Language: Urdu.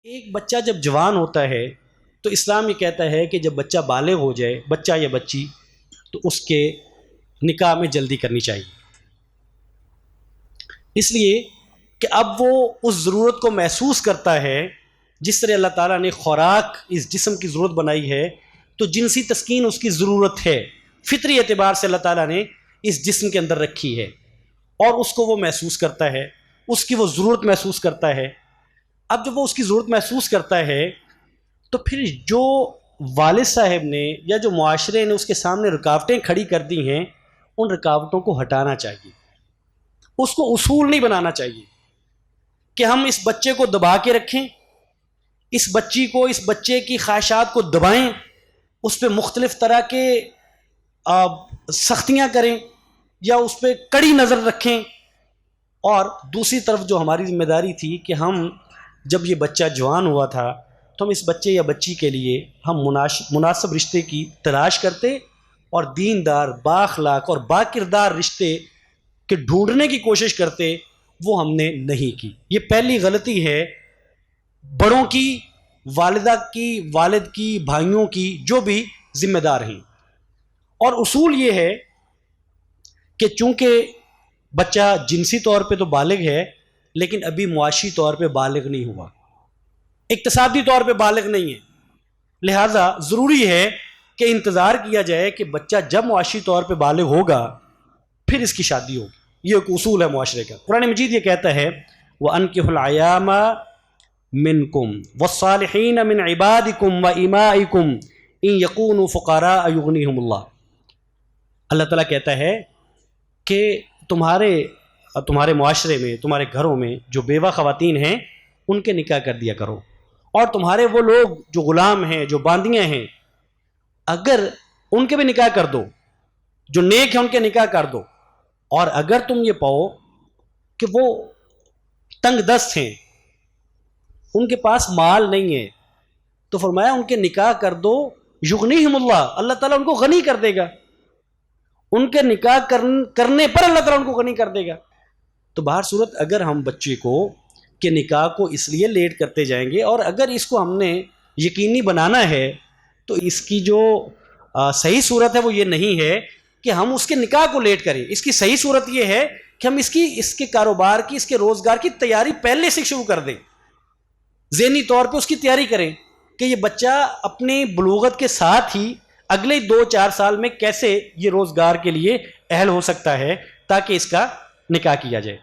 ایک بچہ جب جوان ہوتا ہے تو اسلام یہ کہتا ہے کہ جب بچہ بالغ ہو جائے، بچہ یا بچی، تو اس کے نکاح میں جلدی کرنی چاہیے، اس لیے کہ اب وہ اس ضرورت کو محسوس کرتا ہے جس طرح اللہ تعالیٰ نے خوراک اس جسم کی ضرورت بنائی ہے، تو جنسی تسکین اس کی ضرورت ہے، فطری اعتبار سے اللہ تعالیٰ نے اس جسم کے اندر رکھی ہے اور اس کو وہ محسوس کرتا ہے، اس کی وہ ضرورت محسوس کرتا ہے۔ اب جب وہ اس کی ضرورت محسوس کرتا ہے تو پھر جو والد صاحب نے یا جو معاشرے نے اس کے سامنے رکاوٹیں کھڑی کر دی ہیں، ان رکاوٹوں کو ہٹانا چاہیے، اس کو اصول نہیں بنانا چاہیے کہ ہم اس بچے کو دبا کے رکھیں، اس بچی کو، اس بچے کی خواہشات کو دبائیں، اس پہ مختلف طرح کے سختیاں کریں یا اس پہ کڑی نظر رکھیں۔ اور دوسری طرف جو ہماری ذمہ داری تھی کہ ہم جب یہ بچہ جوان ہوا تھا تو ہم اس بچے یا بچی کے لیے ہم مناسب رشتے کی تلاش کرتے اور دیندار، بااخلاق اور با کردار رشتے کے ڈھونڈنے کی کوشش کرتے، وہ ہم نے نہیں کی۔ یہ پہلی غلطی ہے بڑوں کی، والدہ کی، والد کی، بھائیوں کی، جو بھی ذمہ دار ہیں۔ اور اصول یہ ہے کہ چونکہ بچہ جنسی طور پہ تو بالغ ہے لیکن ابھی معاشی طور پہ بالغ نہیں ہوا، اقتصادی طور پہ بالغ نہیں ہے، لہٰذا ضروری ہے کہ انتظار کیا جائے کہ بچہ جب معاشی طور پہ بالغ ہوگا پھر اس کی شادی ہوگی۔ یہ ایک اصول ہے معاشرے کا۔ قرآن مجید یہ کہتا ہے وَأَنكِحُوا الْأَيَامَ مِنْكُمْ وَالصَّالِحِينَ مِنْ عِبَادِكُمْ وَإِمَائِكُمْ إِنْ يَكُونُوا فُقَرَاءَ يُغْنِيهُمُ اللَّهُ۔ اللہ تعالیٰ کہتا ہے کہ تمہارے معاشرے میں، تمہارے گھروں میں جو بیوہ خواتین ہیں ان کے نکاح کر دیا کرو، اور تمہارے وہ لوگ جو غلام ہیں، جو باندیاں ہیں، اگر ان کے بھی نکاح کر دو، جو نیک ہیں ان کے نکاح کر دو، اور اگر تم یہ پاؤ کہ وہ تنگ دست ہیں، ان کے پاس مال نہیں ہے، تو فرمایا ان کے نکاح کر دو، یغنیہم اللہ، اللہ تعالیٰ ان کو غنی کر دے گا، ان کے نکاح کرنے پر اللہ تعالیٰ ان کو غنی کر دے گا۔ تو بہر صورت اگر ہم بچے کو کہ نکاح کو اس لیے لیٹ کرتے جائیں گے، اور اگر اس کو ہم نے یقینی بنانا ہے تو اس کی جو صحیح صورت ہے وہ یہ نہیں ہے کہ ہم اس کے نکاح کو لیٹ کریں۔ اس کی صحیح صورت یہ ہے کہ ہم اس کے کاروبار کی، اس کے روزگار کی تیاری پہلے سے شروع کر دیں، ذہنی طور پہ اس کی تیاری کریں کہ یہ بچہ اپنی بلوغت کے ساتھ ہی اگلے 2-4 سال میں کیسے یہ روزگار کے لیے اہل ہو سکتا ہے تاکہ اس کا نکاح کیا جائے۔